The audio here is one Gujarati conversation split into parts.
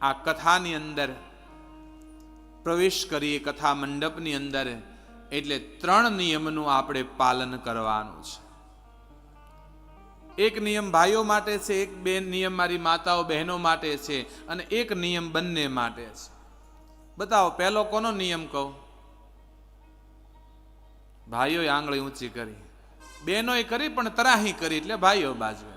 આ કથાની અંદર પ્રવેશ કરીએ, કથા મંડપની અંદર, એટલે 3 નિયમનું આપણે પાલન કરવાનું છે. એક નિયમ ભાઈઓ માટે છે, એક નિયમ મારી માતાઓ બહેનો માટે છે, અને એક નિયમ બંને માટે છે. બતાવો પહેલો કોનો નિયમ કહું? ભાઈઓએ આંગળી ઊંચી કરી, બહેનોએ કરી પણ તરાહી કરી, એટલે ભાઈઓ બાજવે.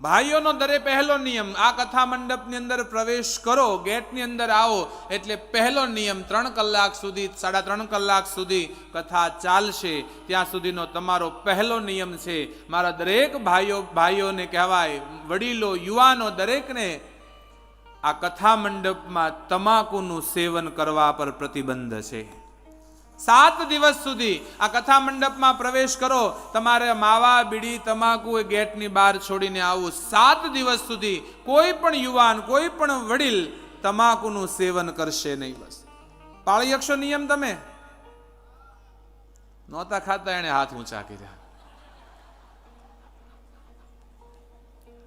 ભાઈઓનો દરે પહેલો નિયમ, આ કથા મંડપની અંદર પ્રવેશ કરો, ગેટની અંદર આવો એટલે પહેલો નિયમ 3 કલાક સુધી, 3.5 કલાક સુધી કથા ચાલશે, ત્યાં સુધીનો તમારો પહેલો નિયમ છે. મારા દરેક ભાઈઓને કહેવાય, વડીલો, યુવાનો, દરેકને આ કથા મંડપમાં તમાકુનું સેવન કરવા પર પ્રતિબંધ છે. 7 દિવસ સુધી આ કથા મંડપમાં પ્રવેશ કરો, તમારે માવા, બીડી, તમાકુ એ ગેટની બહાર છોડીને આવવું. 7 દિવસ સુધી કોઈ પણ યુવાન, કોઈ પણ વડીલ તમાકુનું સેવન કરશે નહીં. બસ પાળી શકશો નિયમ? તમે નહોતા ખાતા, એને હાથ ઊંચા કર્યા.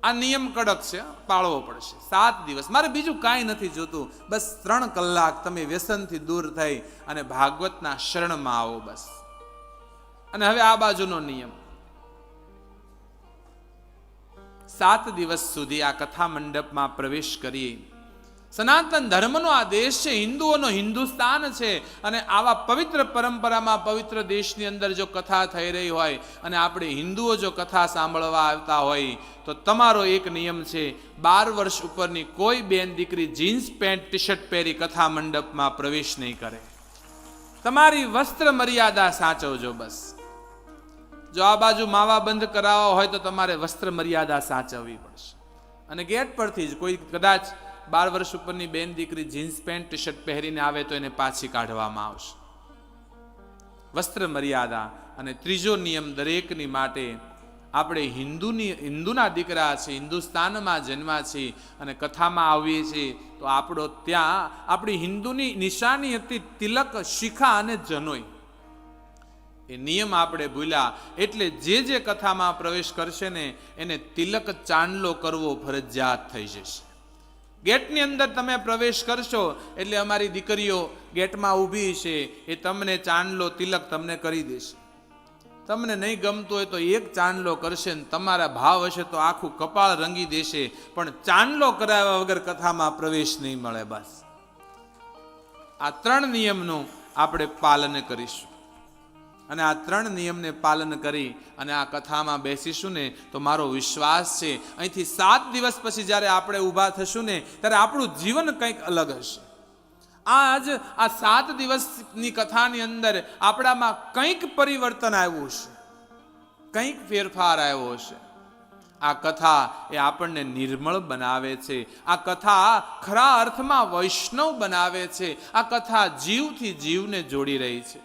આ નિયમ કડક છે, પાળવો પડશે 7 દિવસ. મારે બીજું કાંઈ નથી જોતું, બસ 3 કલાક તમે વ્યસનથી દૂર થઈ અને ભાગવતના શરણમાં આવો, બસ. અને હવે આ બાજુનો નિયમ, 7 દિવસ સુધી આ કથા મંડપમાં પ્રવેશ કરી. સનાતન ધર્મનો આ દેશ છે, હિન્દુઓનો હિન્દુસ્તાન છે, અને આવા પવિત્ર પરંપરામાં, પવિત્ર દેશની અંદર જો કથા થઈ રહી હોય અને આપણે હિન્દુઓ જો કથા સાંભળવા આવતા હોય, તો તમારો એક નિયમ છે, 12 વર્ષ ઉપરની કોઈ બેન દીકરી જીન્સ પેન્ટ ટી શર્ટ પહેરી કથા મંડપમાં પ્રવેશ નહીં કરે. તમારી વસ્ત્ર મર્યાદા સાચવજો, બસ. જો આ બાજુ માવા બંધ કરાવવા હોય તો તમારે વસ્ત્ર મર્યાદા સાચવવી પડશે. અને ગેટ પરથી જ કોઈ કદાચ 12 વર્ષ ઉપરની બેન દીકરી જીન્સ પેન્ટ ટી શર્ટ પહેરીને આવે તો એને પાછી કાઢવામાં આવશે. વસ્ત્ર મર્યાદા. અને ત્રીજો નિયમ દરેકની માટે, આપણે હિન્દુના દીકરા છે, હિન્દુસ્તાનમાં જન્મ્યા છીએ અને કથામાં આવીએ છીએ, તો આપણો ત્યાં આપણી હિન્દુની નિશાની હતી તિલક, શિખા અને જનોઈ. એ નિયમ આપણે ભૂલ્યા, એટલે જે કથામાં પ્રવેશ કરશે ને એને તિલક ચાંદલો કરવો ફરજિયાત થઈ જશે. ગેટની અંદર તમે પ્રવેશ કરશો એટલે અમારી દીકરીઓ ગેટમાં ઊભી છે, એ તમને ચાંદલો, તિલક તમને કરી દેશે. તમને નહીં ગમતું હોય તો એક ચાંદલો કરશે, ને તમારા ભાવ હશે તો આખું કપાળ રંગી દેશે, પણ ચાંદલો કરાવ્યા વગર કથામાં પ્રવેશ નહીં મળે. બસ આ 3 નિયમનું આપણે પાલન કરીશું. અને આ 3 નિયમને પાલન કરી અને આ કથામાં બેસીશું ને, તો મારો વિશ્વાસ છે અહીંથી 7 દિવસ પછી જ્યારે આપણે ઊભા થશું ને, ત્યારે આપણું જીવન કંઈક અલગ હશે. આજ આ 7 દિવસની કથાની અંદર આપણામાં કંઈક પરિવર્તન આવ્યું છે, કંઈક ફેરફાર આવ્યો હશે. આ કથા એ આપણને નિર્મળ બનાવે છે. આ કથા ખરા અર્થમાં વૈષ્ણવ બનાવે છે. આ કથા જીવથી જીવને જોડી રહી છે.